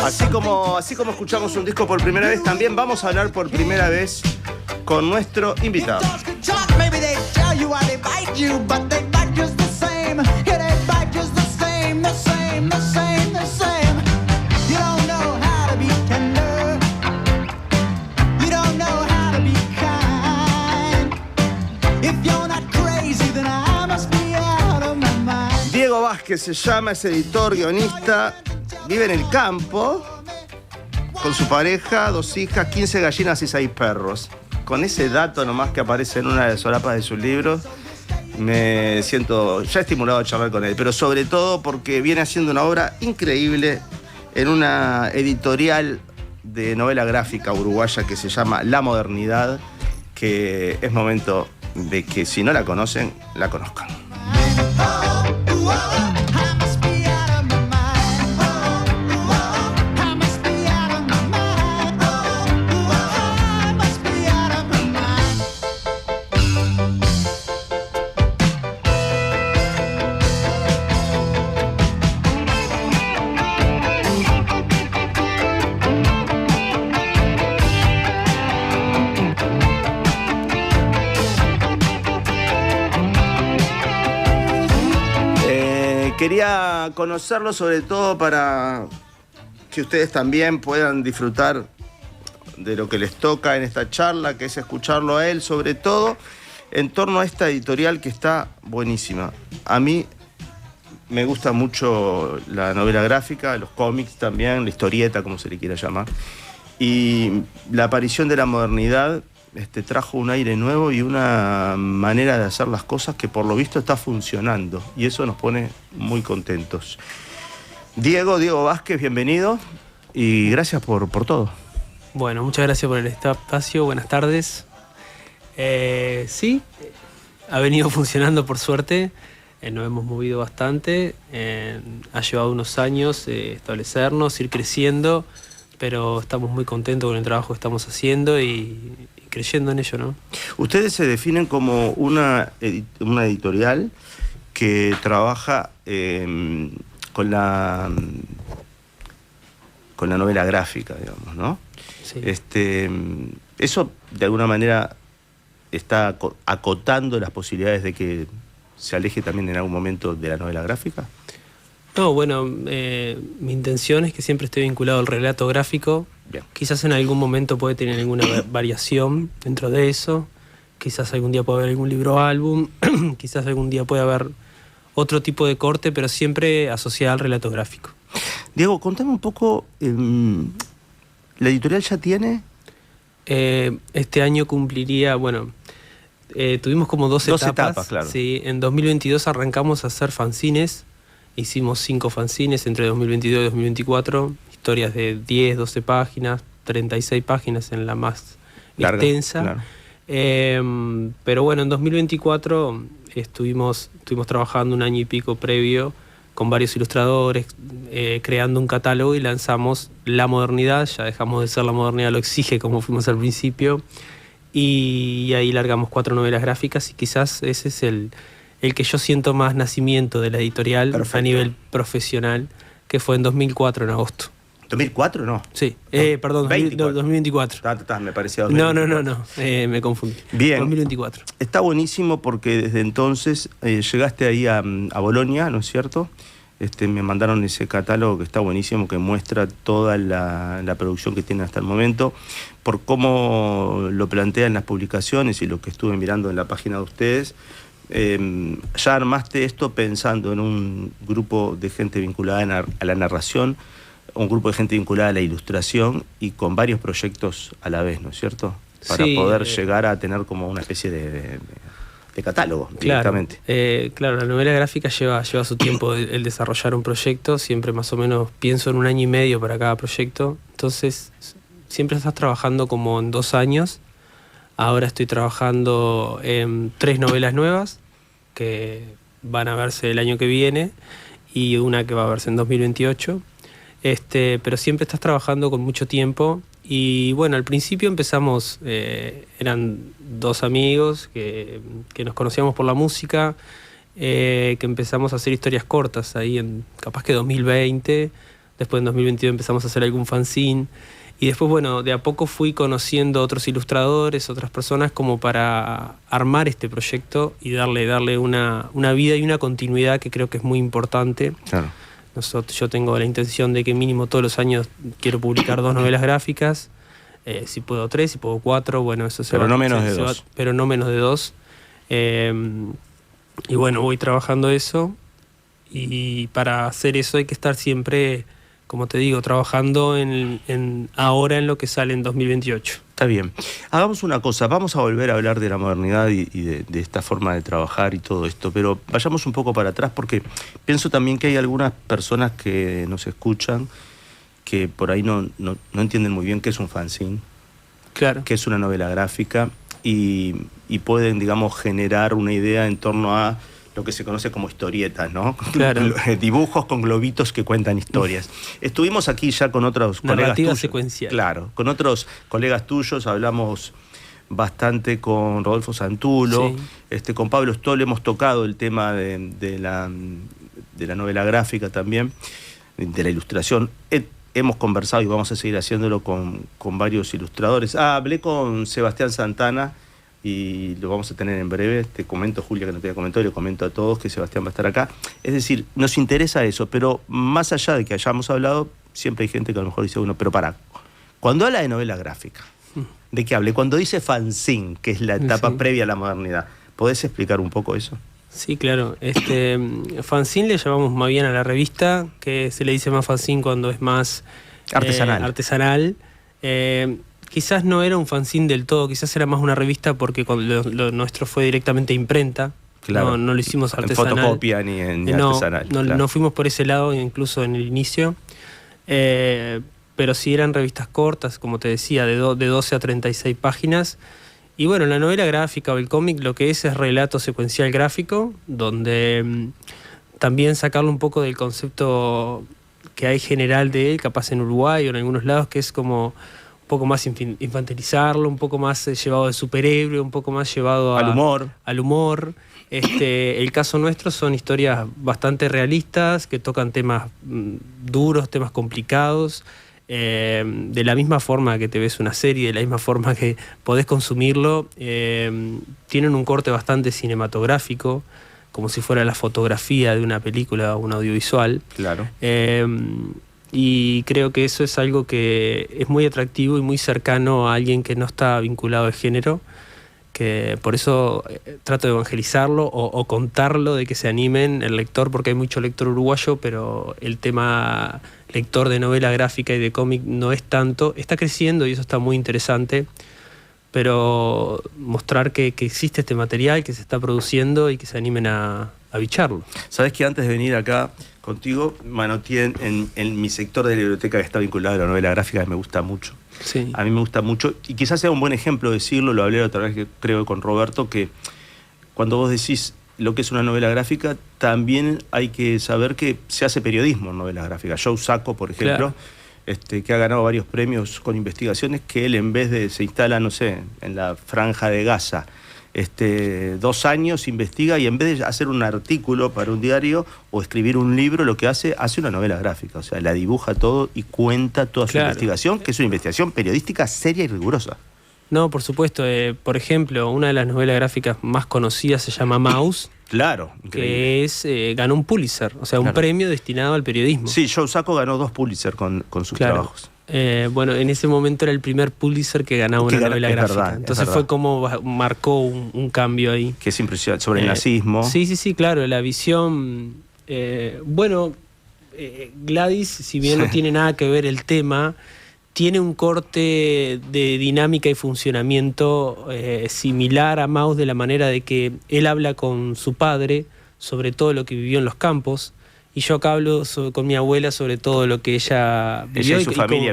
Así como escuchamos un disco por primera vez, también vamos a hablar por primera vez con nuestro invitado. Diego Vázquez se llama, es editor, guionista, vive en el campo con su pareja, 2 hijas, 15 gallinas y 6 perros. Con ese dato nomás que aparece en una de las solapas de sus libros, me siento ya estimulado a charlar con él, pero sobre todo porque viene haciendo una obra increíble en una editorial de novela gráfica uruguaya que se llama La Modernidad, que es momento de que si no la conocen, la conozcan. Quería conocerlo sobre todo para que ustedes también puedan disfrutar de lo que les toca en esta charla, que es escucharlo a él, sobre todo en torno a esta editorial que está buenísima. A mí me gusta mucho la novela gráfica, los cómics también, la historieta, como se le quiera llamar. Y la aparición de La Modernidad trajo un aire nuevo y una manera de hacer las cosas que por lo visto está funcionando, y eso nos pone muy contentos. Diego Vázquez, bienvenido y gracias por todo. Bueno, muchas gracias por el espacio, buenas tardes. Sí, ha venido funcionando por suerte, nos hemos movido bastante, ha llevado unos años establecernos, ir creciendo, pero estamos muy contentos con el trabajo que estamos haciendo y creyendo en ello, ¿no? Ustedes se definen como una editorial que trabaja con la novela gráfica, digamos, ¿no? Sí. Eso, de alguna manera, está acotando las posibilidades de que se aleje también en algún momento de la novela gráfica. No, bueno, mi intención es que siempre esté vinculado al relato gráfico. Bien. Quizás en algún momento puede tener alguna variación dentro de eso. Quizás algún día puede haber algún libro álbum. Quizás algún día puede haber otro tipo de corte, pero siempre asociado al relato gráfico. Diego, contame un poco, ¿la editorial ya tiene? Este año cumpliría, bueno, tuvimos como dos etapas, claro. Sí, en 2022 arrancamos a hacer fanzines. Hicimos 5 fanzines entre 2022 y 2024, historias de 10, 12 páginas, 36 páginas en la más larga, extensa. Claro. Pero bueno, en 2024 estuvimos trabajando un año y pico previo con varios ilustradores, creando un catálogo y lanzamos La Modernidad. Ya dejamos de ser La Modernidad lo exige, como fuimos al principio, y ahí largamos 4 novelas gráficas y quizás ese es el que yo siento más nacimiento de la editorial. Perfecto. A nivel profesional, que fue en 2004, en agosto. ¿2004 no? Sí, perdón, 2024. Me parecía 2024. No, me confundí. Bien. 2024. Está buenísimo porque desde entonces llegaste ahí a Bolonia, ¿no es cierto? Me mandaron ese catálogo que está buenísimo, que muestra toda la producción que tienen hasta el momento, por cómo lo plantean las publicaciones y lo que estuve mirando en la página de ustedes. Ya armaste esto pensando en un grupo de gente vinculada a la narración, un grupo de gente vinculada a la ilustración y con varios proyectos a la vez, ¿no es cierto? Para poder llegar a tener como una especie de catálogo, claro, directamente. Claro, la novela gráfica lleva su tiempo el desarrollar un proyecto. Siempre más o menos pienso en 1 año y medio para cada proyecto. Entonces, siempre estás trabajando como en 2 años. Ahora estoy trabajando en 3 novelas nuevas que van a verse el año que viene y una que va a verse en 2028. Pero siempre estás trabajando con mucho tiempo. Y bueno, al principio empezamos, eran 2 amigos que nos conocíamos por la música, que empezamos a hacer historias cortas ahí en capaz que 2020. Después en 2022 empezamos a hacer algún fanzine. Y después, bueno, de a poco fui conociendo otros ilustradores, otras personas, como para armar este proyecto y darle una vida y una continuidad que creo que es muy importante. Claro. Yo tengo la intención de que mínimo todos los años quiero publicar 2 novelas gráficas. Si puedo 3, si puedo 4, bueno, eso se va. Pero no menos de 2. Pero no menos de 2. Y bueno, voy trabajando eso. Y para hacer eso hay que estar siempre, como te digo, trabajando ahora en lo que sale en 2028. Está bien. Hagamos una cosa, vamos a volver a hablar de la modernidad y de esta forma de trabajar y todo esto, pero vayamos un poco para atrás porque pienso también que hay algunas personas que nos escuchan que por ahí no entienden muy bien qué es un fanzine, claro, qué es una novela gráfica y pueden, digamos, generar una idea en torno a lo que se conoce como historietas, ¿no? Claro. Dibujos con globitos que cuentan historias. Estuvimos aquí ya con otros colegas tuyos. Secuencial. Claro, con otros colegas tuyos hablamos bastante con Rodolfo Santulo, sí. Con Pablo Stoll hemos tocado el tema de la novela gráfica también, de la ilustración. Hemos conversado y vamos a seguir haciéndolo con varios ilustradores. Hablé con Sebastián Santana y lo vamos a tener en breve. Te comento, Julia, que no te había comentado, y le comento a todos que Sebastián va a estar acá. Es decir, nos interesa eso, pero más allá de que hayamos hablado, siempre hay gente que a lo mejor dice, bueno, pero pará, cuando habla de novela gráfica, ¿de qué hable? Cuando dice fanzine, que es la etapa previa a la modernidad, ¿podés explicar un poco eso? Sí, claro. Fanzine le llamamos más bien a la revista, que se le dice más fanzine cuando es más artesanal. Quizás no era un fanzine del todo, quizás era más una revista porque lo nuestro fue directamente imprenta. Claro. No lo hicimos artesanal. En fotocopia ni artesanal. Claro. No fuimos por ese lado, incluso en el inicio. Pero sí eran revistas cortas, como te decía, de 12 a 36 páginas. Y bueno, la novela gráfica o el cómic lo que es relato secuencial gráfico, donde también sacarlo un poco del concepto que hay general de él, capaz en Uruguay o en algunos lados, que es como un poco más infantilizarlo, un poco más llevado de superhéroe, un poco más llevado al humor. El caso nuestro son historias bastante realistas, que tocan temas duros, temas complicados, de la misma forma que te ves una serie, de la misma forma que podés consumirlo. Tienen un corte bastante cinematográfico, como si fuera la fotografía de una película o un audiovisual. Claro. Y creo que eso es algo que es muy atractivo y muy cercano a alguien que no está vinculado al género, que por eso trato de evangelizarlo o contarlo, de que se animen el lector, porque hay mucho lector uruguayo, pero el tema lector de novela gráfica y de cómic no es tanto. Está creciendo y eso está muy interesante, pero mostrar que existe este material, que se está produciendo y que se animen a bicharlo. Sabes que antes de venir acá contigo, manoteé en mi sector de la biblioteca que está vinculado a la novela gráfica, que me gusta mucho. Sí. A mí me gusta mucho, y quizás sea un buen ejemplo decirlo, lo hablé la otra vez que creo con Roberto, que cuando vos decís lo que es una novela gráfica, también hay que saber que se hace periodismo en novela gráfica. Joe Sacco, por ejemplo, claro, que ha ganado varios premios con investigaciones, que él en vez de se instala, no sé, en la Franja de Gaza, 2 años investiga y en vez de hacer un artículo para un diario o escribir un libro, lo que hace una novela gráfica, o sea, la dibuja todo y cuenta toda su investigación, que es una investigación periodística seria y rigurosa. No, por supuesto. Por ejemplo, una de las novelas gráficas más conocidas se llama Mouse. Claro, que ganó un Pulitzer, o sea, un premio destinado al periodismo. Sí, Joe Sacco ganó 2 Pulitzer con sus trabajos. Bueno, en ese momento era el primer Pulitzer que ganaba una novela gráfica. Verdad, entonces fue como marcó un cambio ahí. Que es impresionante, sobre el nazismo. Sí, claro, la visión... Gladys, si bien no tiene nada que ver el tema, tiene un corte de dinámica y funcionamiento similar a Maus, de la manera de que él habla con su padre sobre todo lo que vivió en los campos, y yo acá hablo con mi abuela sobre todo lo que ella vivió y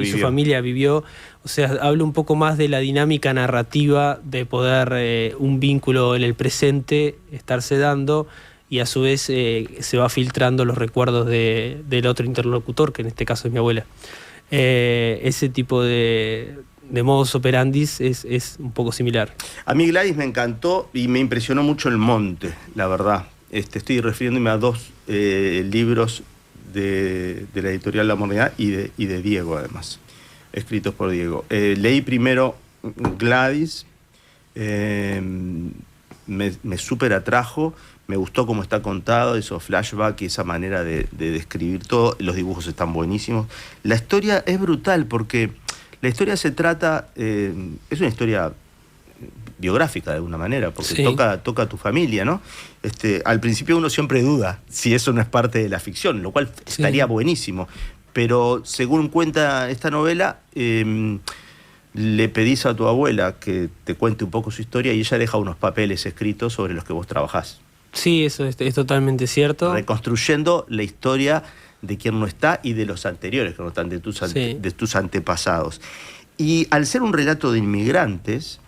su familia vivió. O sea, hablo un poco más de la dinámica narrativa de poder un vínculo en el presente estarse dando, y a su vez se va filtrando los recuerdos del otro interlocutor, que en este caso es mi abuela. Ese tipo de modus operandis es un poco similar. A mí Gladys me encantó y me impresionó mucho El Monte, la verdad. Estoy refiriéndome a 2 libros de la editorial La Modernidad y de Diego, además, escritos por Diego. Leí primero Gladys, me súper atrajo, me gustó cómo está contado, esos flashbacks y esa manera de describir todo. Los dibujos están buenísimos. La historia es brutal porque la historia se trata, es una historia biográfica de alguna manera, porque sí, toca a tu familia, ¿no? Al principio uno siempre duda si eso no es parte de la ficción, lo cual estaría buenísimo. Pero según cuenta esta novela, le pedís a tu abuela que te cuente un poco su historia y ella deja unos papeles escritos sobre los que vos trabajás. Sí, eso es totalmente cierto. Reconstruyendo la historia de quien no está y de los anteriores que no están, de tus antepasados. Y al ser un relato de inmigrantes,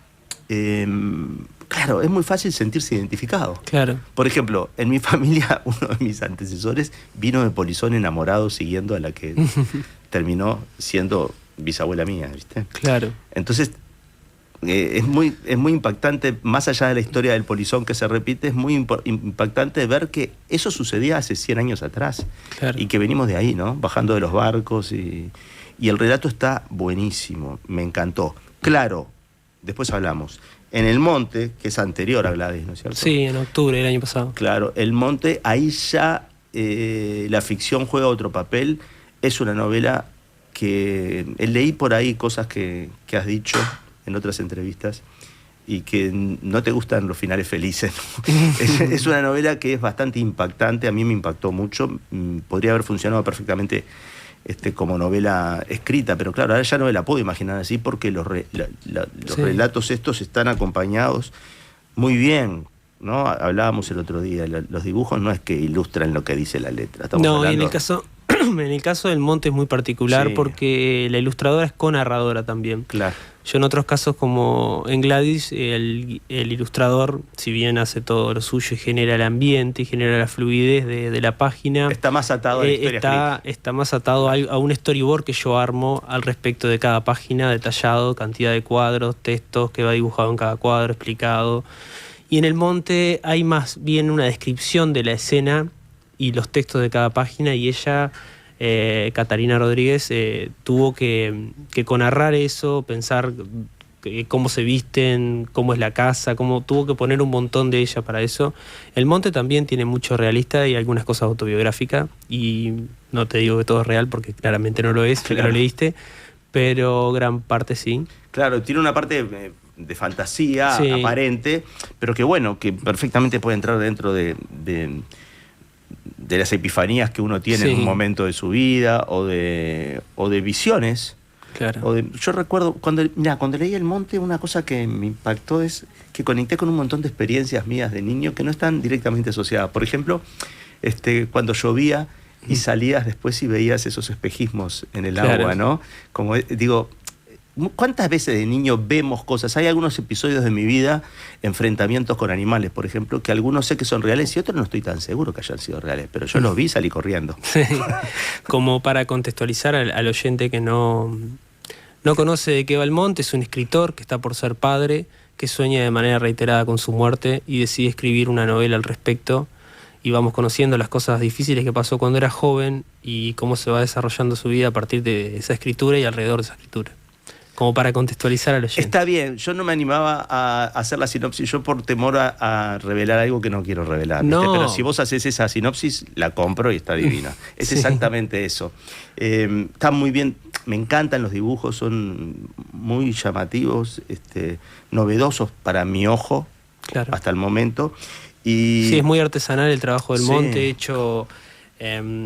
claro, es muy fácil sentirse identificado. Claro. Por ejemplo, en mi familia, uno de mis antecesores vino de Polizón enamorado siguiendo a la que terminó siendo bisabuela mía, ¿viste? Claro. Entonces, es muy impactante, más allá de la historia del Polizón que se repite, es muy impactante ver que eso sucedía hace 100 años atrás. Claro. Y que venimos de ahí, ¿no? Bajando de los barcos y el relato está buenísimo, me encantó. Claro, después hablamos. En El Monte, que es anterior a Gladys, ¿no es cierto? Sí, en octubre del año pasado. Claro, El Monte, ahí ya la ficción juega otro papel. Es una novela que leí por ahí cosas que has dicho en otras entrevistas y que no te gustan los finales felices, ¿no? Es una novela que es bastante impactante, a mí me impactó mucho, podría haber funcionado perfectamente como novela escrita, pero claro, ahora ya no me la puedo imaginar así porque los relatos estos están acompañados muy bien, ¿no? Hablábamos el otro día, los dibujos no es que ilustran lo que dice la letra. No, y en el caso del Monte es muy particular porque la ilustradora es co-narradora también. Claro. Yo en otros casos, como en Gladys, el ilustrador, si bien hace todo lo suyo y genera el ambiente y genera la fluidez de la página, está más atado a la historia está más atado a un storyboard que yo armo al respecto de cada página, detallado, cantidad de cuadros, textos que va dibujado en cada cuadro, explicado. Y en El Monte hay más bien una descripción de la escena y los textos de cada página, y ella, Catarina Rodríguez, tuvo que conarrar eso, pensar cómo se visten, cómo es la casa, tuvo que poner un montón de ella para eso. El Monte también tiene mucho realista y algunas cosas autobiográficas, y no te digo que todo es real porque claramente no lo es, claro. Lo leíste, pero gran parte sí. Claro, tiene una parte de fantasía aparente, pero que bueno, que perfectamente puede entrar dentro de las epifanías que uno tiene en un momento de su vida o de visiones. Claro. Yo recuerdo, cuando leí El Monte, una cosa que me impactó es que conecté con un montón de experiencias mías de niño que no están directamente asociadas. Por ejemplo, cuando llovía y salías después y veías esos espejismos en el agua, ¿no? Como digo, ¿cuántas veces de niño vemos cosas? Hay algunos episodios de mi vida, enfrentamientos con animales, por ejemplo, que algunos sé que son reales y otros no estoy tan seguro que hayan sido reales, pero yo los vi y salí corriendo. Sí. Como para contextualizar al oyente que no conoce de qué va El Monte, es un escritor que está por ser padre, que sueña de manera reiterada con su muerte y decide escribir una novela al respecto, y vamos conociendo las cosas difíciles que pasó cuando era joven y cómo se va desarrollando su vida a partir de esa escritura y alrededor de esa escritura. Como para contextualizar al oyente. Está bien, yo no me animaba a hacer la sinopsis, yo por temor a revelar algo que no quiero revelar. No. Pero si vos haces esa sinopsis, la compro y está divina. Es exactamente eso. Está muy bien, me encantan los dibujos, son muy llamativos, novedosos para mi ojo, hasta el momento. Sí, es muy artesanal el trabajo del Monte, hecho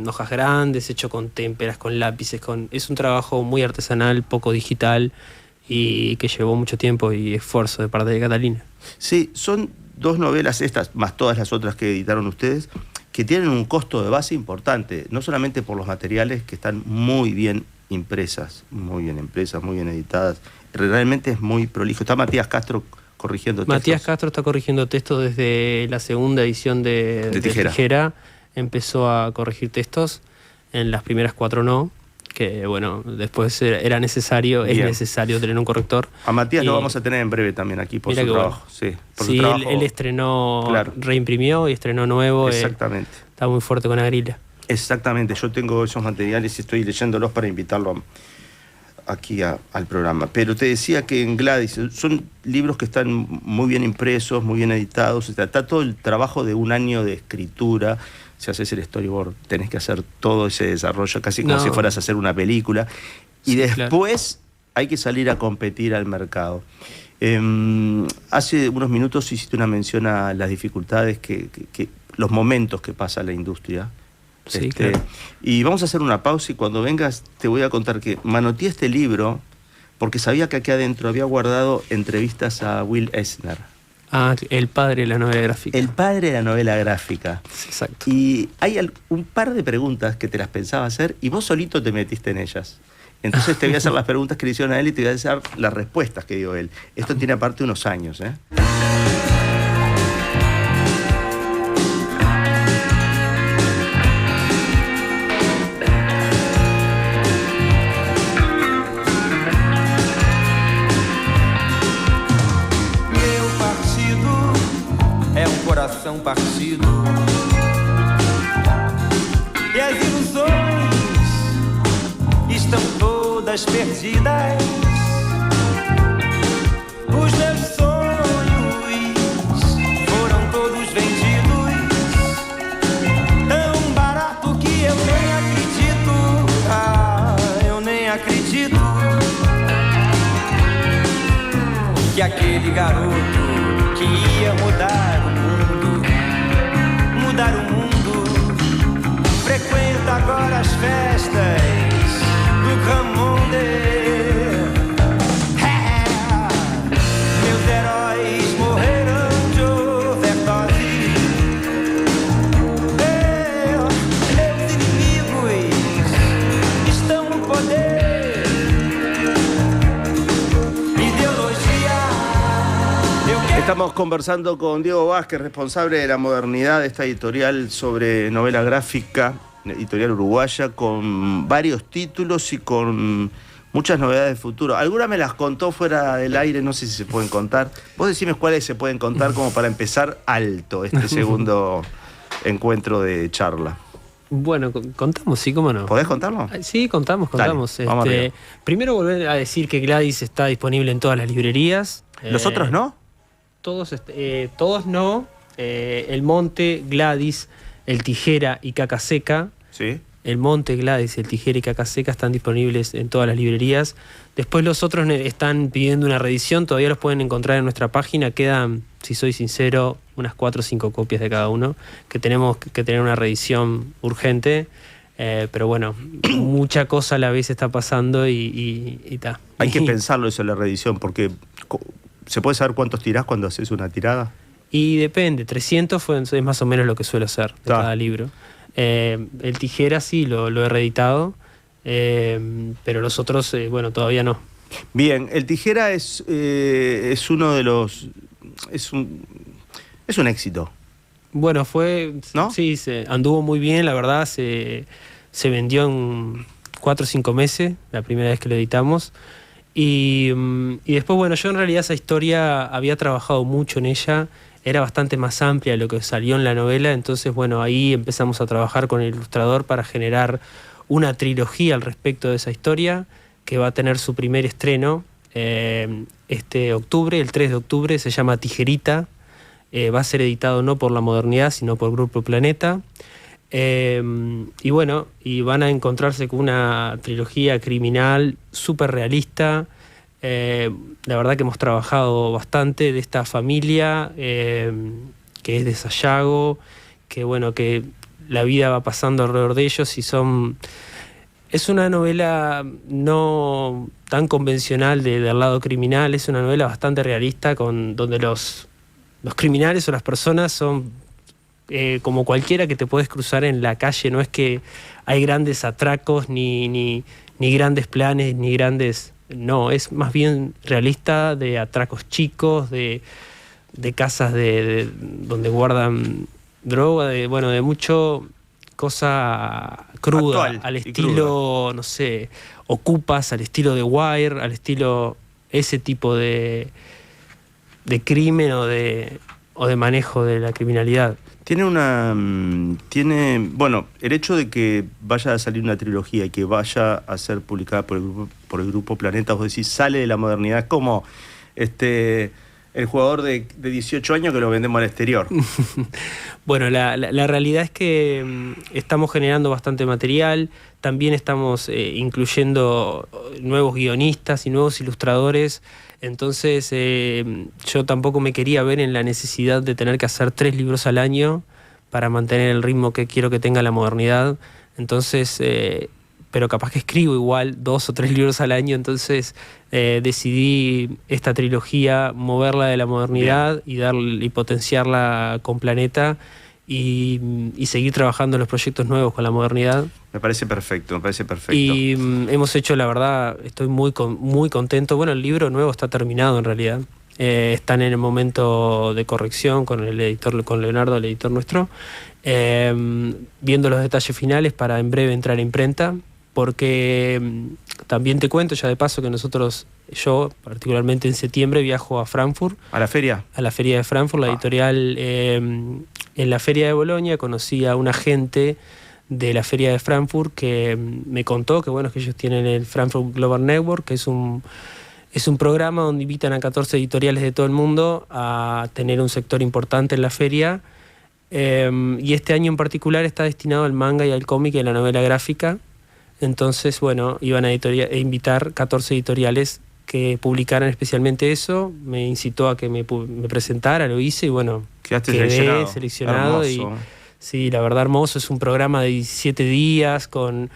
hojas grandes, hecho con témperas, con lápices, es un trabajo muy artesanal, poco digital, y que llevó mucho tiempo y esfuerzo de parte de Catalina. Sí, son 2 novelas estas, más todas las otras que editaron ustedes, que tienen un costo de base importante, no solamente por los materiales, que están muy bien impresas, muy bien editadas, realmente es muy prolijo. Está Matías Castro corrigiendo textos. Matías Castro está corrigiendo textos desde la segunda edición de Tijera. Empezó a corregir textos, en las primeras 4 no, que bueno, después era necesario, es necesario tener un corrector. A Matías lo vamos a tener en breve también aquí por su trabajo. Bueno. Sí, él estrenó, reimprimió y estrenó nuevo. Exactamente. Está muy fuerte con Agrila. Exactamente, yo tengo esos materiales y estoy leyéndolos para invitarlo aquí al programa. Pero te decía que en Gladys son libros que están muy bien impresos, muy bien editados. Está todo el trabajo de un año de escritura. Si haces el storyboard, tenés que hacer todo ese desarrollo, casi como si fueras a hacer una película. Y sí, después hay que salir a competir al mercado. Hace unos minutos hiciste una mención a las dificultades, los momentos que pasa la industria. Sí, claro. Y vamos a hacer una pausa y cuando vengas te voy a contar que manoteé este libro porque sabía que aquí adentro había guardado entrevistas a Will Eisner. Ah, el padre de la novela gráfica. El padre de la novela gráfica. Exacto. Y hay un par de preguntas que te las pensaba hacer y vos solito te metiste en ellas. Entonces te voy a hacer las preguntas que le hicieron a él y te voy a hacer las respuestas que dio él. Esto tiene aparte unos años, ¿eh? Coração partido e as ilusões estão todas perdidas. Os meus sonhos foram todos vendidos tão barato que eu nem acredito. Ah, eu nem acredito que aquele garoto que ia mudar o mundo, frequenta agora as festas do Grand Monde. Meus heróis morreram de overdose. Meus inimigos estão no poder. Ideologia. Estamos conversando con Diego Vázquez, responsable de la modernidad de esta editorial sobre novela gráfica, editorial uruguaya, con varios títulos y con muchas novedades de futuro. Algunas me las contó fuera del aire, no sé si se pueden contar. Vos decime cuáles se pueden contar como para empezar alto este segundo encuentro de charla. Bueno, contamos, sí, cómo no. ¿Podés contarlo? Sí, contamos. Dale, primero volver a decir que Gladys está disponible en todas las librerías. ¿Los otros no? Todos no. El Monte, Gladys, el Tijera y Caca Seca. Sí. El Monte, Gladys, el Tijera y Caca Seca están disponibles en todas las librerías. Después los otros están pidiendo una reedición, todavía los pueden encontrar en nuestra página. Quedan, si soy sincero, unas 4 o 5 copias de cada uno, que tenemos que tener una reedición urgente. Pero bueno, mucha cosa a la vez está pasando y ta. Hay que pensarlo eso en la reedición, porque ¿se puede saber cuántos tirás cuando haces una tirada? Y depende, 300 es más o menos lo que suelo hacer de cada libro. El Tijera sí lo he reeditado, pero los otros, bueno, todavía no. Bien, el Tijera es uno de los... Es un éxito. Bueno, fue... ¿No? Sí, anduvo muy bien, la verdad. Se vendió en 4 o 5 meses, la primera vez que lo editamos. Y después, bueno, yo en realidad esa historia había trabajado mucho en ella, era bastante más amplia de lo que salió en la novela, entonces, bueno, ahí empezamos a trabajar con el ilustrador para generar una trilogía al respecto de esa historia, que va a tener su primer estreno este octubre, el 3 de octubre, se llama Tijerita, va a ser editado no por La Modernidad, sino por Grupo Planeta. Y bueno, y van a encontrarse con una trilogía criminal súper realista. La verdad que hemos trabajado bastante de esta familia que es de Sayago, que bueno, que la vida va pasando alrededor de ellos y es una novela no tan convencional del lado criminal, es una novela bastante realista donde los criminales o las personas son como cualquiera que te puedes cruzar en la calle. No es que hay grandes atracos ni grandes planes ni grandes... No, es más bien realista, de atracos chicos, de casas donde guardan droga, de mucho cosa cruda, actual, al estilo, no sé, Ocupas, al estilo de Wire, al estilo ese tipo de crimen o de de manejo de la criminalidad. Bueno, el hecho de que vaya a salir una trilogía y que vaya a ser publicada por el Grupo Planeta, vos decís, sale de la modernidad, como el jugador de 18 años que lo vendemos al exterior. Bueno, la realidad es que estamos generando bastante material, también estamos incluyendo nuevos guionistas y nuevos ilustradores, entonces yo tampoco me quería ver en la necesidad de tener que hacer 3 libros al año para mantener el ritmo que quiero que tenga la modernidad, entonces... pero capaz que escribo igual 2 o 3 libros al año, entonces decidí esta trilogía moverla de la modernidad y potenciarla con Planeta y seguir trabajando en los proyectos nuevos con la modernidad. Me parece perfecto. Y hemos hecho, la verdad, estoy muy contento. Bueno, el libro nuevo está terminado en realidad. Están en el momento de corrección con el editor, con Leonardo, el editor nuestro, viendo los detalles finales para en breve entrar a imprenta. Porque también te cuento ya de paso que yo particularmente en septiembre viajo a Frankfurt. ¿A la feria? A la feria de Frankfurt, la editorial. En la feria de Bolonia conocí a un agente de la feria de Frankfurt que me contó que bueno, que ellos tienen el Frankfurt Global Network, que es un programa donde invitan a 14 editoriales de todo el mundo a tener un sector importante en la feria. Y este año en particular está destinado al manga y al cómic y a la novela gráfica. Entonces, bueno, iban a invitar 14 editoriales que publicaran especialmente eso. Me incitó a que me presentara, lo hice y bueno, quedé seleccionado. Hermoso. Y sí, la verdad hermoso. Es un programa de 17 días con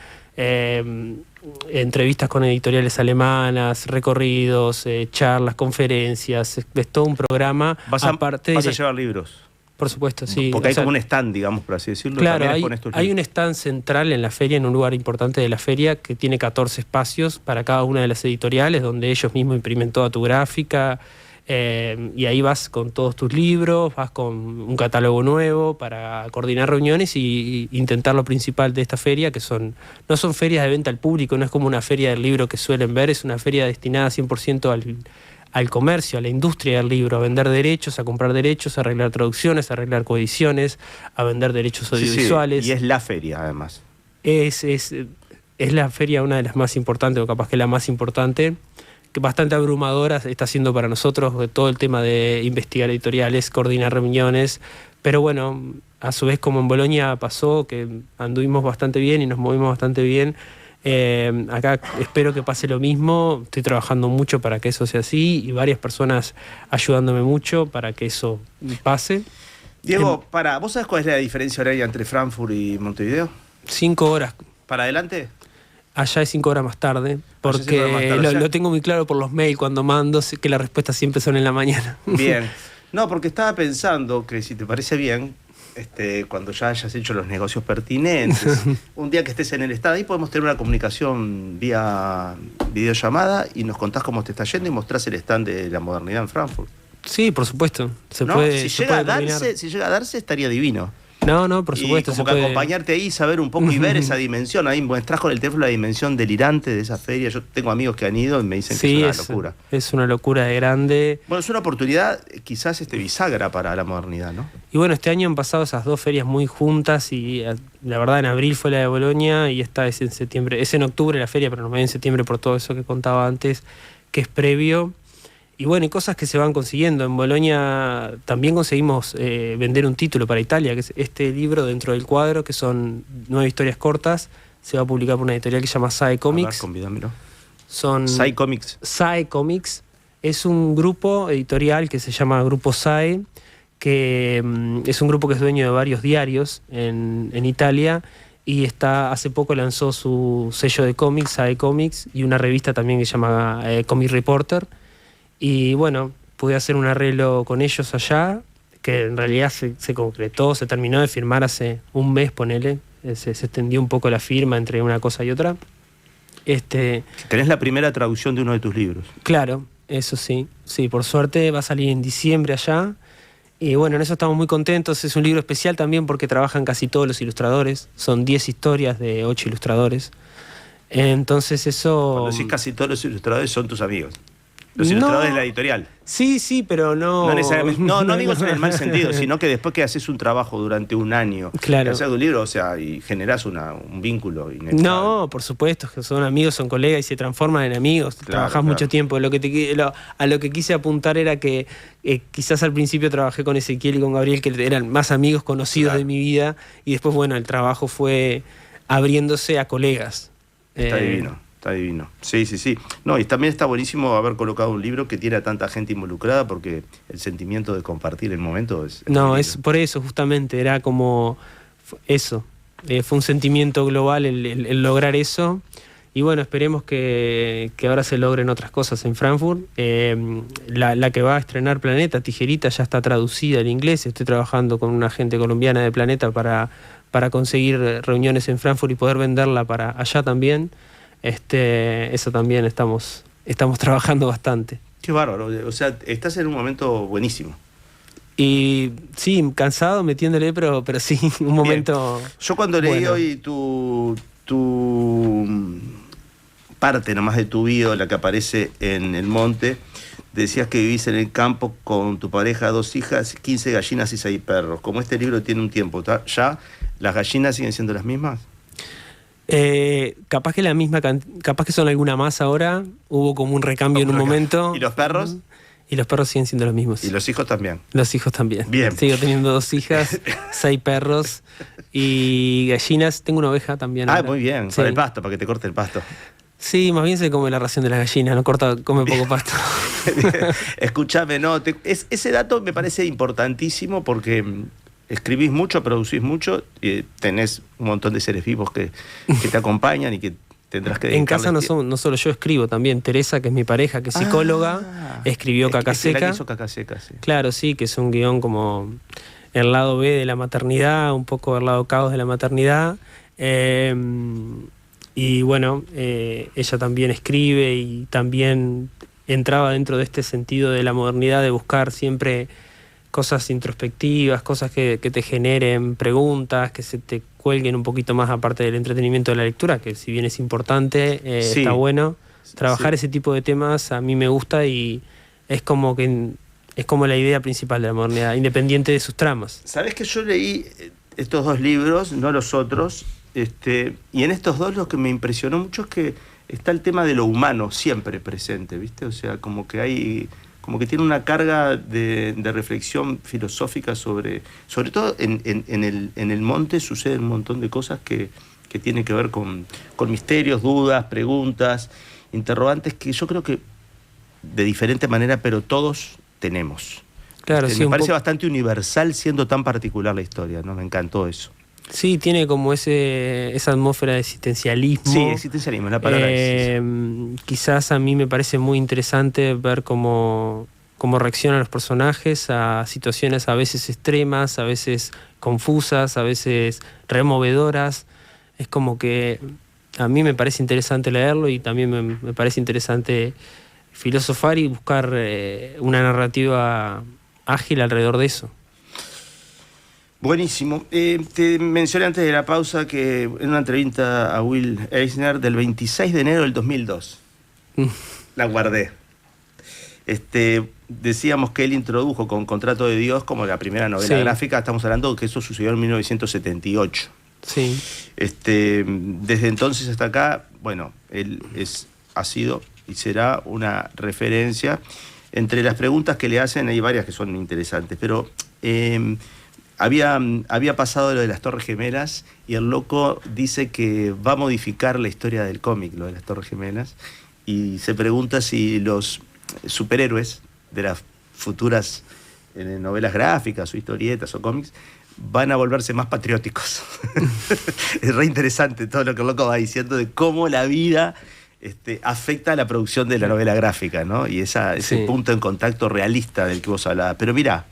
entrevistas con editoriales alemanas, recorridos, charlas, conferencias. Es todo un programa. ¿Vas a llevar libros? Por supuesto, sí. Porque hay como un stand, digamos, por así decirlo. Claro, hay un stand central en la feria, en un lugar importante de la feria, que tiene 14 espacios para cada una de las editoriales, donde ellos mismos imprimen toda tu gráfica, y ahí vas con todos tus libros, vas con un catálogo nuevo para coordinar reuniones y intentar lo principal de esta feria, que no son ferias de venta al público, no es como una feria del libro que suelen ver, es una feria destinada 100% al comercio, a la industria del libro, a vender derechos, a comprar derechos, a arreglar traducciones, a arreglar coediciones, a vender derechos audiovisuales. Sí. Y es la feria, además. Es la feria una de las más importantes, o capaz que la más importante, que bastante abrumadora está siendo para nosotros todo el tema de investigar editoriales, coordinar reuniones, pero bueno, a su vez como en Bolonia pasó, que anduvimos bastante bien y nos movimos bastante bien. Acá espero que pase lo mismo, estoy trabajando mucho para que eso sea así y varias personas ayudándome mucho para que eso pase. Diego, ¿vos sabés cuál es la diferencia horaria entre Frankfurt y Montevideo? 5 horas. ¿Para adelante? Allá es 5 horas más tarde, porque lo tengo muy claro por los mails cuando mando, que las respuestas siempre son en la mañana. Bien. No, porque estaba pensando que si te parece bien, cuando ya hayas hecho los negocios pertinentes, un día que estés en el estado, ahí podemos tener una comunicación vía videollamada y nos contás cómo te está yendo y mostrás el stand de la modernidad en Frankfurt. Sí, por supuesto. Si llega a darse, estaría divino. No, por supuesto. Y como que acompañarte ahí, saber un poco y ver esa dimensión. Ahí muestras con el teléfono la dimensión delirante de esa feria. Yo tengo amigos que han ido y me dicen que es una locura. Es una locura de grande. Bueno, es una oportunidad quizás bisagra para la modernidad, ¿no? Y bueno, este año han pasado esas 2 ferias muy juntas y la verdad en abril fue la de Bolonia y esta es en septiembre. Es en octubre la feria, pero nos voy en septiembre por todo eso que contaba antes, que es previo. Y bueno, y cosas que se van consiguiendo. En Bolonia también conseguimos vender un título para Italia, que es este libro Dentro del Cuadro, que son 9 historias cortas. Se va a publicar por una editorial que se llama SAE Comics. A ver, convídamelo. SAE Comics. SAE Comics es un grupo editorial que se llama Grupo SAE, que es un grupo que es dueño de varios diarios en Italia, y hace poco lanzó su sello de cómics, SAE Comics, y una revista también que se llama Comic Reporter. Y bueno, pude hacer un arreglo con ellos allá, que en realidad se concretó, se terminó de firmar hace un mes, ponele. Se extendió un poco la firma entre una cosa y otra. Tenés la primera traducción de uno de tus libros. Claro, eso sí. Sí, por suerte va a salir en diciembre allá. Y bueno, en eso estamos muy contentos. Es un libro especial también porque trabajan casi todos los ilustradores. Son 10 historias de 8 ilustradores. Entonces eso... Cuando decís casi todos los ilustradores son tus amigos. Los ilustradores de la editorial. Sí, pero no... No necesariamente, no digo en el mal sentido, sino que después que haces un trabajo durante un año, claro, haces un libro, o sea, y generás un vínculo inevitable. No, por supuesto, que son amigos, son colegas y se transforman en amigos. Claro, trabajás mucho tiempo. A lo que quise apuntar era que quizás al principio trabajé con Ezequiel y con Gabriel, que eran más amigos conocidos de mi vida, y después, bueno, el trabajo fue abriéndose a colegas. Está divino. Está divino. Sí. No, y también está buenísimo haber colocado un libro que tiene a tanta gente involucrada, porque el sentimiento de compartir el momento es no, es por eso, justamente, era como eso. Fue un sentimiento global el lograr eso. Y bueno, esperemos que ahora se logren otras cosas en Frankfurt. La que va a estrenar Planeta, Tijerita, ya está traducida al inglés. Estoy trabajando con una gente colombiana de Planeta para conseguir reuniones en Frankfurt y poder venderla para allá también. Eso también estamos trabajando bastante. Qué bárbaro, o sea, estás en un momento buenísimo. Y sí, cansado metiéndole, pero sí, un momento. Bien. Yo cuando leí hoy tu parte nomás de tu vida, la que aparece en El Monte, decías que vivís en el campo con tu pareja, 2 hijas, 15 gallinas y 6 perros. Como este libro tiene un tiempo, ¿ya las gallinas siguen siendo las mismas? Capaz que son alguna más ahora. Hubo como un recambio en un momento. ¿Y los perros? Y los perros siguen siendo los mismos. ¿Y los hijos también? Los hijos también. Bien. Sigo teniendo 2 hijas, 6 perros y gallinas. Tengo una oveja también. Ah, muy bien. Sí. Para el pasto, para que te corte el pasto. Sí, más bien se come la ración de las gallinas, no come poco pasto. Escúchame, ese dato me parece importantísimo porque escribís mucho, producís mucho, tenés un montón de seres vivos que te acompañan y que tendrás que dedicarles. En casa no solo yo escribo, también Teresa, que es mi pareja, que es psicóloga, escribió Caca Seca. La que hizo Caca Seca, sí. Claro, sí, que es un guión como el lado B de la maternidad, un poco el lado caos de la maternidad. Y bueno, ella también escribe y también entraba dentro de este sentido de la modernidad, de buscar siempre cosas introspectivas, cosas que te generen preguntas, que se te cuelguen un poquito más aparte del entretenimiento de la lectura, que si bien es importante, sí, está bueno. Trabajar ese tipo de temas a mí me gusta y es como la idea principal de la modernidad, independiente de sus tramas. ¿Sabés que yo leí estos 2 libros, no los otros? Y en estos 2 lo que me impresionó mucho es que está el tema de lo humano siempre presente, ¿viste? O sea, como que tiene una carga de reflexión filosófica sobre todo en el monte suceden un montón de cosas que tienen que ver con misterios, dudas, preguntas, interrogantes que yo creo que de diferente manera, pero todos tenemos. Claro, sí, me parece bastante universal siendo tan particular la historia, ¿no? Me encantó eso. Sí, tiene como esa atmósfera de existencialismo. Sí, existencialismo, la palabra es. Quizás a mí me parece muy interesante ver cómo reaccionan los personajes a situaciones a veces extremas, a veces confusas, a veces removedoras. Es como que a mí me parece interesante leerlo y también me parece interesante filosofar y buscar una narrativa ágil alrededor de eso. Buenísimo. Te mencioné antes de la pausa que en una entrevista a Will Eisner del 26 de enero del 2002, la guardé. Decíamos que él introdujo con Contrato de Dios como la primera novela gráfica. Estamos hablando que eso sucedió en 1978. Sí. Desde entonces hasta acá, bueno, él ha sido y será una referencia. Entre las preguntas que le hacen hay varias que son interesantes, pero había pasado lo de las Torres Gemelas y el loco dice que va a modificar la historia del cómic, lo de las Torres Gemelas, y se pregunta si los superhéroes de las futuras novelas gráficas o historietas o cómics van a volverse más patrióticos. Es re interesante todo lo que el loco va diciendo de cómo la vida afecta a la producción de la novela gráfica, ¿no? Y ese punto en contacto realista del que vos hablabas. Pero mirá,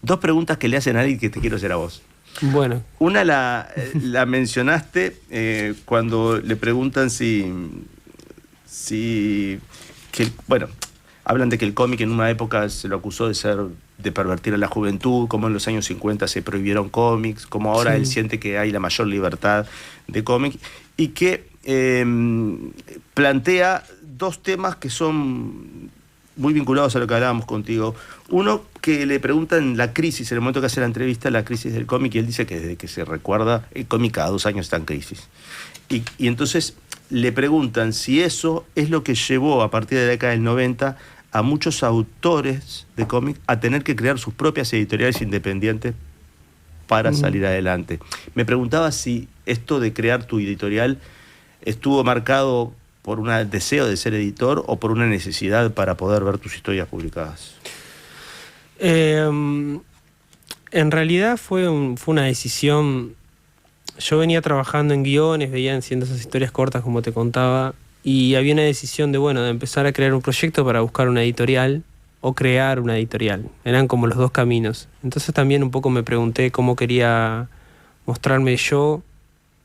2 preguntas que le hacen a alguien que te quiero hacer a vos. Bueno. Una la mencionaste cuando le preguntan bueno, hablan de que el cómic en una época se lo acusó de pervertir a la juventud, como en los años 50 se prohibieron cómics, como ahora él siente que hay la mayor libertad de cómic, y que plantea 2 temas que son muy vinculados a lo que hablábamos contigo. Uno que le preguntan la crisis, en el momento que hace la entrevista, la crisis del cómic, y él dice que desde que se recuerda, el cómic cada 2 años está en crisis. Y entonces le preguntan si eso es lo que llevó a partir de la década del 90 a muchos autores de cómic a tener que crear sus propias editoriales independientes para salir adelante. Me preguntaba si esto de crear tu editorial estuvo marcado por un deseo de ser editor o por una necesidad para poder ver tus historias publicadas. En realidad fue una decisión. Yo venía trabajando en guiones, veían siendo esas historias cortas como te contaba, y había una decisión de empezar a crear un proyecto para buscar una editorial o crear una editorial. Eran como los dos caminos. Entonces también un poco me pregunté cómo quería mostrarme yo,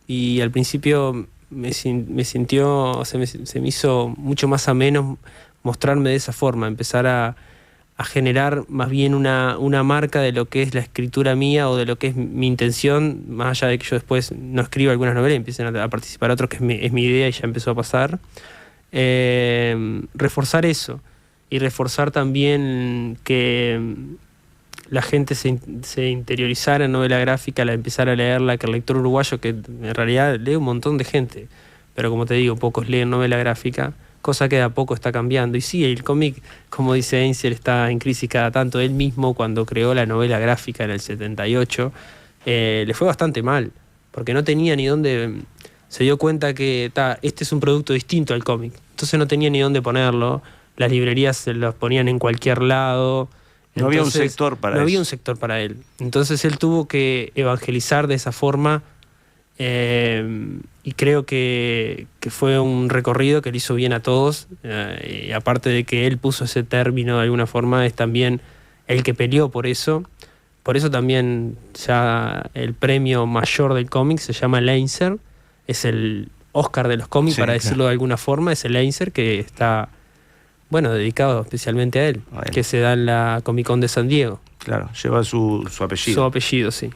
y al principio se me hizo mucho más ameno mostrarme de esa forma, empezar a generar más bien una marca de lo que es la escritura mía o de lo que es mi intención, más allá de que yo después no escriba algunas novelas y empiecen a participar otros, que es mi idea y ya empezó a pasar. Reforzar eso y reforzar también que la gente se interiorizara en novela gráfica, la empezara a leerla, que el lector uruguayo, que en realidad lee un montón de gente, pero como te digo, pocos leen novela gráfica, cosa que de a poco está cambiando. Y sí, el cómic, como dice Heinzel, está en crisis cada tanto. Él mismo, cuando creó la novela gráfica en el 78, le fue bastante mal, porque no tenía ni dónde. Se dio cuenta que este es un producto distinto al cómic, entonces no tenía ni dónde ponerlo. Las librerías se los ponían en cualquier lado. No había un sector para eso. No había un sector para él. Entonces él tuvo que evangelizar de esa forma. Y creo que fue un recorrido que le hizo bien a todos, y aparte de que él puso ese término de alguna forma, es también el que peleó por eso también ya el premio mayor del cómic se llama Leinzer, es el Oscar de los cómics, sí, para decirlo de alguna forma, es el Leinzer, que está dedicado especialmente a él, que se da en la Comic Con de San Diego. Claro, lleva su apellido. Su apellido, sí.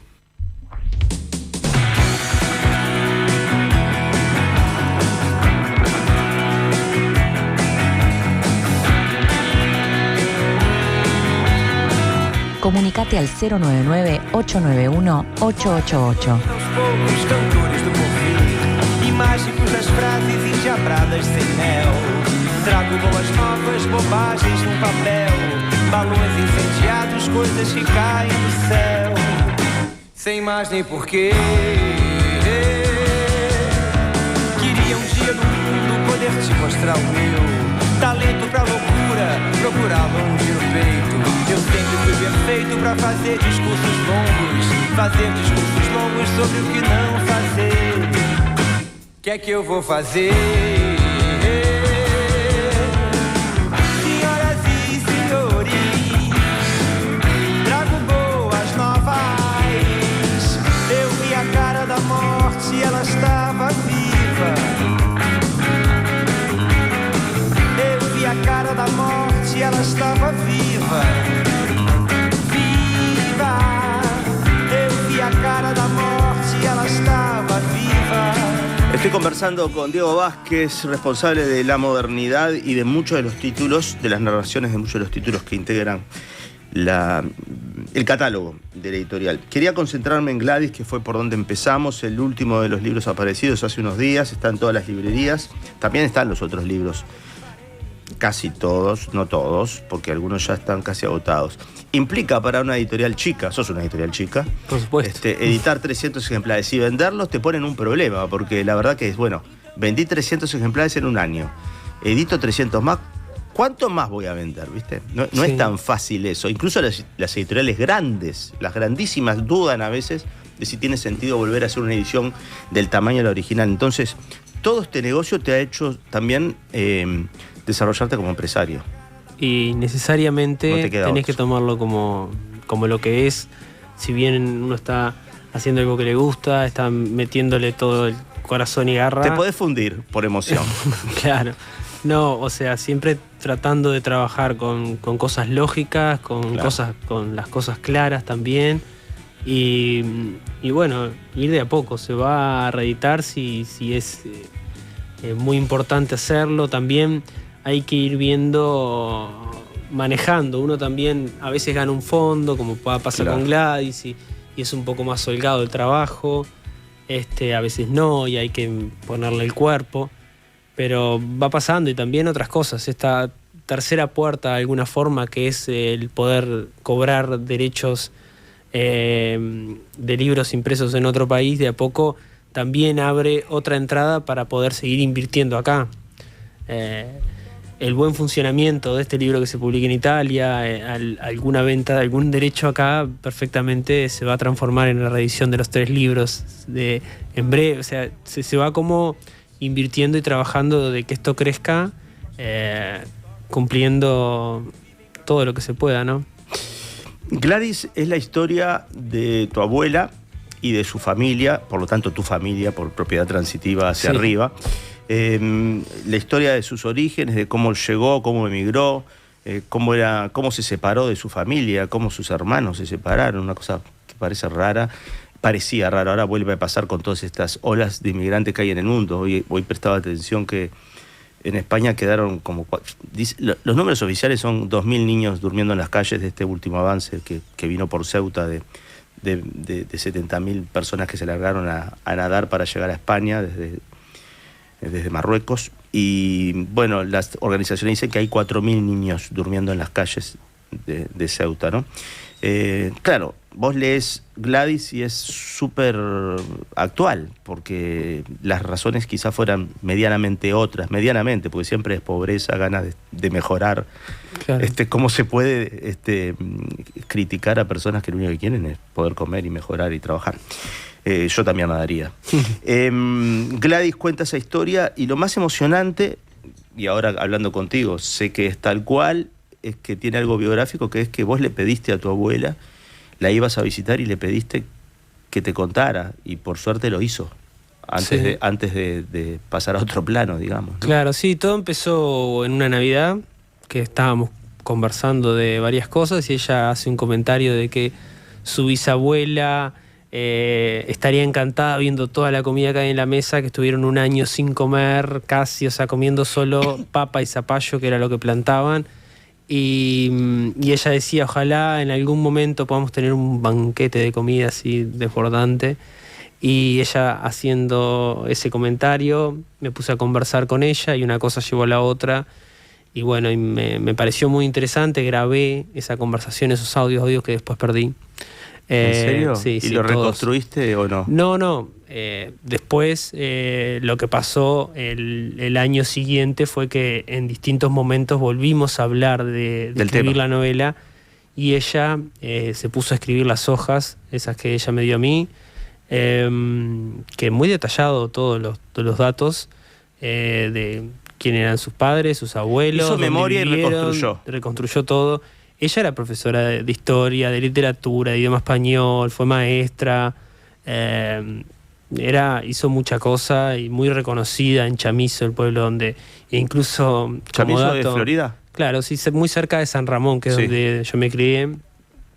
Comunicate al 099-891-888. E mágicos das frases endiabradas sem mel. Trago boas novas, bobagens no papel. Balões incendiados, coisas que caem do céu. Sem mais nem porquê. Queria dia no mundo poder te mostrar o meu talento pra loucura, procurar longe no peito. Eu sempre fui perfeito pra fazer discursos longos sobre o que não fazer. Que é que eu vou fazer? Senhoras e senhores, trago boas novas. Eu vi a cara da morte e ela estava viva. Eu vi a cara da morte e ela estava viva. Viva. Eu vi a cara da morte e ela estava viva. Estoy conversando con Diego Vázquez, responsable de La Modernidad y de muchos de los títulos, de las narraciones de muchos de los títulos que integran el catálogo de la editorial. Quería concentrarme en Gladys, que fue por donde empezamos, el último de los libros aparecidos hace unos días, está en todas las librerías, también están los otros libros, casi todos, no todos, porque algunos ya están casi agotados. Implica para una editorial chica, sos una editorial chica, por supuesto, editar 300 ejemplares y venderlos te ponen un problema, porque la verdad que es, vendí 300 ejemplares en un año, edito 300 más, ¿cuánto más voy a vender? ¿Viste? No sí. Es tan fácil eso. Incluso las editoriales grandes, las grandísimas, dudan a veces de si tiene sentido volver a hacer una edición del tamaño de la original. Entonces, todo este negocio te ha hecho también desarrollarte como empresario. Y necesariamente tenés que tomarlo como lo que es. Si bien uno está haciendo algo que le gusta, está metiéndole todo el corazón y garra. Te podés fundir por emoción. Claro. No, o sea, siempre tratando de trabajar con cosas lógicas, con las cosas claras también. Y bueno, ir de a poco. Se va a reeditar si es muy importante hacerlo. También hay que ir viendo manejando. Uno también a veces gana un fondo, como pasa con Gladys, y es un poco más holgado el trabajo. A veces no, y hay que ponerle el cuerpo. Pero va pasando, y también otras cosas. Esta tercera puerta, de alguna forma, que es el poder cobrar derechos de libros impresos en otro país, de a poco también abre otra entrada para poder seguir invirtiendo acá. El buen funcionamiento de este libro que se publica en Italia, alguna venta de algún derecho acá, perfectamente se va a transformar en la reedición de los 3 libros en breve. O sea, se va como invirtiendo y trabajando de que esto crezca, cumpliendo todo lo que se pueda, ¿no? Gladys es la historia de tu abuela y de su familia, por lo tanto tu familia, por propiedad transitiva hacia arriba. La historia de sus orígenes, de cómo llegó, cómo emigró, cómo se separó de su familia, cómo sus hermanos se separaron, una cosa que parece rara. Parecía raro, ahora vuelve a pasar con todas estas olas de inmigrantes que hay en el mundo. Hoy prestaba atención que en España quedaron como... Los números oficiales son 2.000 niños durmiendo en las calles de este último avance que vino por Ceuta de 70.000 personas que se largaron a nadar para llegar a España desde Marruecos. Y bueno, las organizaciones dicen que hay 4.000 niños durmiendo en las calles de Ceuta, ¿no? Claro, vos lees Gladys y es súper actual, porque las razones quizás fueran medianamente otras, porque siempre es pobreza, ganas de mejorar. Claro. ¿Cómo se puede criticar a personas que lo único que quieren es poder comer y mejorar y trabajar? Yo también nadaría. Gladys cuenta esa historia, y lo más emocionante, y ahora hablando contigo, sé que es tal cual, es que tiene algo biográfico, que es que vos le pediste a tu abuela, la ibas a visitar y le pediste que te contara, y por suerte lo hizo, antes de pasar a otro plano, digamos, ¿no? Claro, sí, todo empezó en una Navidad, que estábamos conversando de varias cosas, y ella hace un comentario de que su bisabuela estaría encantada viendo toda la comida que hay en la mesa, que estuvieron un año sin comer casi, o sea, comiendo solo papa y zapallo, que era lo que plantaban. Y ella decía, ojalá en algún momento podamos tener un banquete de comida así desbordante. Y ella, haciendo ese comentario, me puse a conversar con ella, y una cosa llevó a la otra. Y bueno, y me pareció muy interesante. Grabé esa conversación, esos audios que después perdí. ¿En serio? Sí, ¿Y lo reconstruiste o no? No. Después lo que pasó el año siguiente fue que en distintos momentos volvimos a hablar de escribir la novela, y ella se puso a escribir las hojas, esas que ella me dio a mí, que muy detallado todos los datos de quién eran sus padres, sus abuelos. Hizo memoria y reconstruyó todo. Ella era profesora de historia, de literatura, de idioma español, fue maestra, hizo mucha cosa, y muy reconocida en Chamizo, el pueblo donde incluso... ¿Chamizo de Florida? Claro, sí, muy cerca de San Ramón, que es donde yo me crié,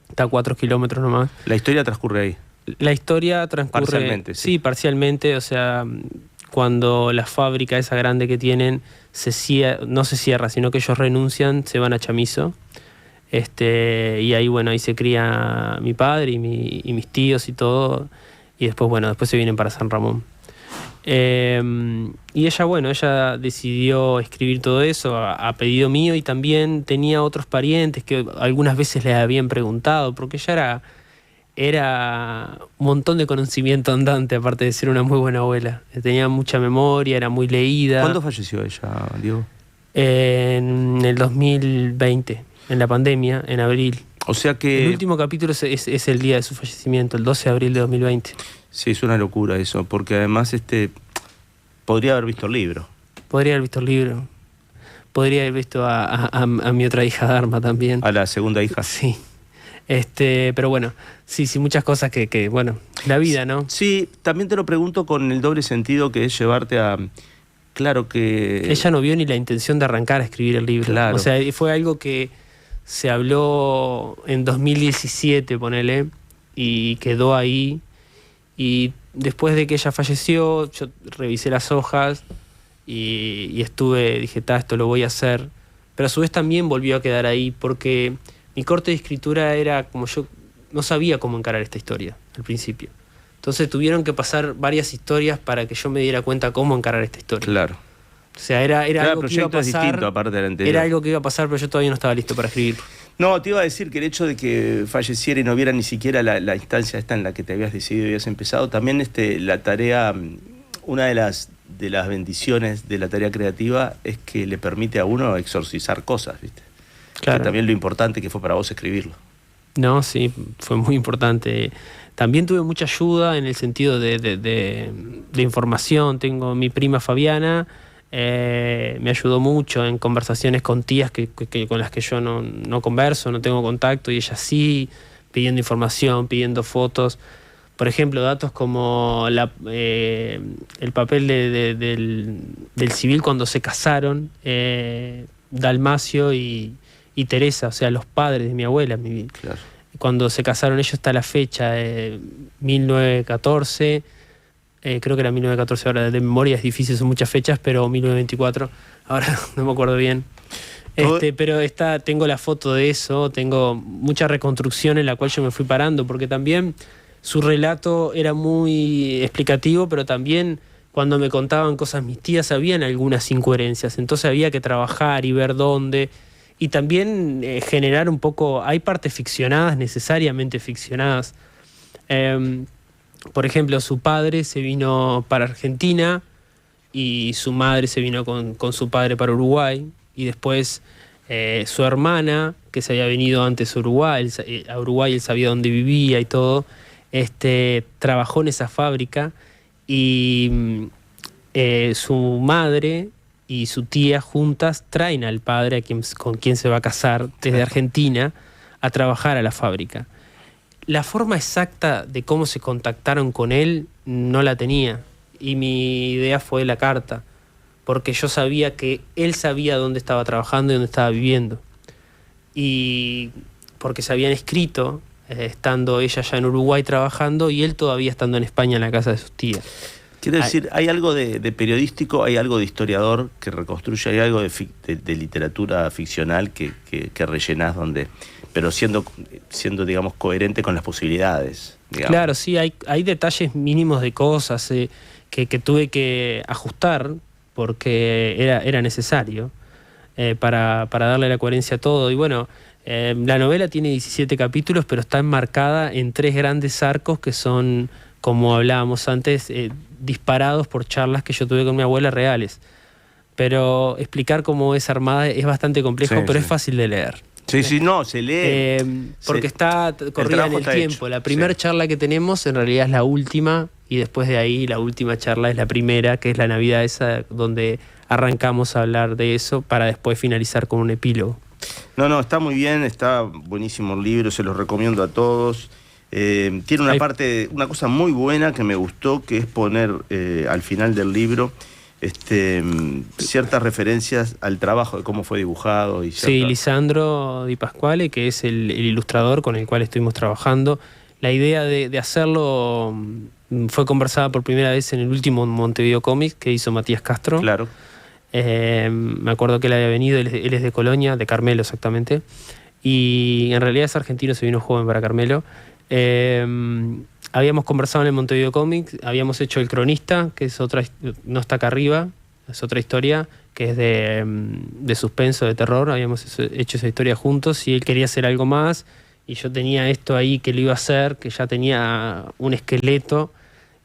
está a 4 kilómetros nomás. ¿La historia transcurre ahí? La historia transcurre... Parcialmente, sí, parcialmente, o sea, cuando la fábrica esa grande que tienen no se cierra, sino que ellos renuncian, se van a Chamizo. Y ahí, bueno, ahí se cría mi padre y mis tíos y todo, y después se vienen para San Ramón. Y ella decidió escribir todo eso a pedido mío, y también tenía otros parientes que algunas veces les habían preguntado, porque ella era un montón de conocimiento andante, aparte de ser una muy buena abuela. Tenía mucha memoria, era muy leída. ¿Cuándo falleció ella, Diego? En el 2020. En la pandemia, en abril. O sea que... El último capítulo es el día de su fallecimiento, el 12 de abril de 2020. Sí, es una locura eso, porque además podría haber visto el libro. Podría haber visto el libro. Podría haber visto a mi otra hija, Dharma, también. ¿A la segunda hija? Sí. Pero bueno, sí, muchas cosas que la vida, ¿no? Sí, también te lo pregunto con el doble sentido que es llevarte a... Claro que... Ella no vio ni la intención de arrancar a escribir el libro. Claro. O sea, fue algo que se habló en 2017, ponele, y quedó ahí. Y después de que ella falleció, yo revisé las hojas y dije, esto lo voy a hacer. pero a su vez también volvió a quedar ahí, porque mi corte de escritura era como yo no sabía cómo encarar esta historia al principio. Entonces tuvieron que pasar varias historias para que yo me diera cuenta cómo encarar esta historia. Claro. O sea, era algo que iba a pasar. Es distinto, aparte del anterior. Era algo que iba a pasar, pero yo todavía no estaba listo para escribir. No, te iba a decir que el hecho de que falleciera y no hubiera ni siquiera la instancia esta en la que te habías decidido y habías empezado, también la tarea, una de las bendiciones de la tarea creativa es que le permite a uno exorcizar cosas, ¿viste? Claro. Que también lo importante que fue para vos escribirlo. No, sí, fue muy importante. También tuve mucha ayuda en el sentido de información. Tengo mi prima Fabiana, me ayudó mucho en conversaciones con tías con las que yo no converso, no tengo contacto, y ella sí, pidiendo información, pidiendo fotos. Por ejemplo, datos como el papel del civil cuando se casaron, Dalmacio y Teresa, o sea, los padres de mi abuela. Claro. Cuando se casaron ellos está la fecha, 1914, creo que era 1914, ahora de memoria es difícil, son muchas fechas, pero 1924, ahora no me acuerdo bien. Pero tengo la foto de eso, tengo mucha reconstrucción en la cual yo me fui parando, porque también su relato era muy explicativo, pero también cuando me contaban cosas mis tías habían algunas incoherencias, entonces había que trabajar y ver dónde, y también generar un poco, hay partes ficcionadas, necesariamente ficcionadas. Por ejemplo, su padre se vino para Argentina y su madre se vino con su padre para Uruguay, y después su hermana, que se había venido antes a Uruguay, él sabía dónde vivía y todo, trabajó en esa fábrica, y su madre y su tía juntas traen al padre con quien se va a casar desde Argentina a trabajar a la fábrica. La forma exacta de cómo se contactaron con él no la tenía, y mi idea fue la carta, porque yo sabía que él sabía dónde estaba trabajando y dónde estaba viviendo, y porque se habían escrito estando ella ya en Uruguay trabajando y él todavía estando en España en la casa de sus tías. Quiero decir, hay algo de periodístico, hay algo de historiador que reconstruye, hay algo de literatura ficcional que rellenás pero siendo, digamos, coherente con las posibilidades. Digamos. Claro, sí, hay detalles mínimos de cosas que tuve que ajustar porque era necesario para darle la coherencia a todo. Y bueno, la novela tiene 17 capítulos, pero está enmarcada en 3 grandes arcos que son, como hablábamos antes, disparados por charlas que yo tuve con mi abuela reales. Pero explicar cómo es armada es bastante complejo, pero es fácil de leer. Sí, no, se lee. Porque está corrida en el tiempo. Hecho. La primera charla que tenemos en realidad es la última, y después de ahí la última charla es la primera, que es la Navidad esa, donde arrancamos a hablar de eso para después finalizar con un epílogo. No, está muy bien, está buenísimo el libro, se los recomiendo a todos. Tiene una cosa muy buena que me gustó, que es poner al final del libro ciertas referencias al trabajo, de cómo fue dibujado. Sí, Lisandro Di Pasquale, que es el ilustrador con el cual estuvimos trabajando. La idea de hacerlo fue conversada por primera vez en el último Montevideo Comics que hizo Matías Castro. Claro. Me acuerdo que él había venido, él es de Colonia, de Carmelo exactamente, y en realidad es argentino, se vino joven para Carmelo. Habíamos conversado en el Montevideo Comics, habíamos hecho El Cronista, que es otra, no está acá arriba, es otra historia que es de suspenso, de terror. Habíamos hecho esa historia juntos y él quería hacer algo más, y yo tenía esto ahí que lo iba a hacer, que ya tenía un esqueleto,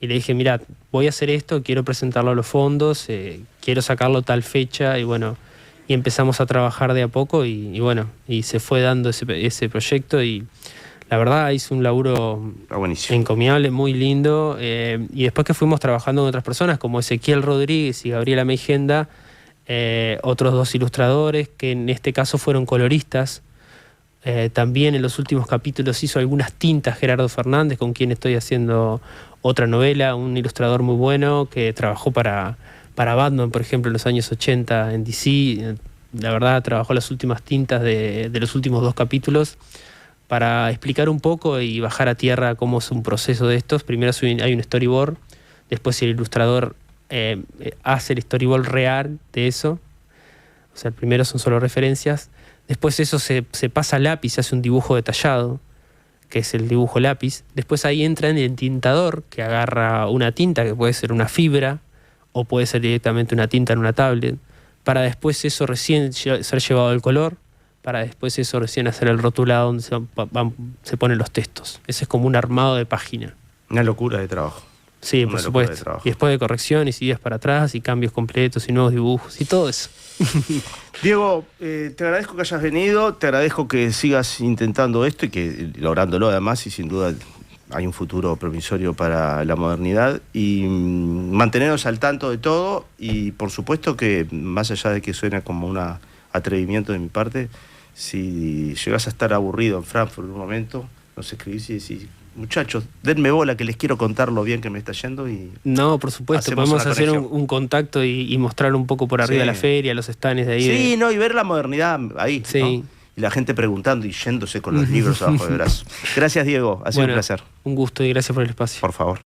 y le dije, mira, voy a hacer esto, quiero presentarlo a los fondos, quiero sacarlo tal fecha, y bueno, y empezamos a trabajar de a poco, y bueno, y se fue dando ese proyecto, y la verdad hizo un laburo encomiable, muy lindo, y después que fuimos trabajando con otras personas como Ezequiel Rodríguez y Gabriela Meijenda, otros 2 ilustradores que en este caso fueron coloristas. También en los últimos capítulos hizo algunas tintas Gerardo Fernández, con quien estoy haciendo otra novela, un ilustrador muy bueno que trabajó para Batman, por ejemplo, en los años 80 en DC. La verdad, trabajó las últimas tintas de los últimos 2 capítulos para explicar un poco y bajar a tierra cómo es un proceso de estos. Primero hay un storyboard, después el ilustrador hace el storyboard real de eso. O O sea, el primero son solo referencias. Después eso se pasa a lápiz, se hace un dibujo detallado, que es el dibujo lápiz. Después ahí entra en el tintador, que agarra una tinta, que puede ser una fibra, o puede ser directamente una tinta en una tablet, para después eso recién ser llevado al color, para después eso recién hacer el rotulado donde se ponen los textos. Ese es como un armado de página. Una locura de trabajo. Sí, por supuesto. Y después de correcciones, ideas para atrás, y cambios completos, y nuevos dibujos, y todo eso. Diego, te agradezco que hayas venido, te agradezco que sigas intentando esto y que lográndolo además, y sin duda hay un futuro promisorio para la modernidad, y mantenernos al tanto de todo, y por supuesto que más allá de que suene como un atrevimiento de mi parte, si llegas a estar aburrido en Frankfurt en un momento, nos escribís y decís: muchachos, denme bola que les quiero contar lo bien que me está yendo. Y no, por supuesto, podemos hacer un contacto y mostrar un poco por arriba de la feria, los stands de ahí. Sí, no, y ver la modernidad ahí, sí, ¿no? Y la gente preguntando y yéndose con los libros abajo del brazo. Gracias, Diego, ha sido un placer. Un gusto y gracias por el espacio. Por favor.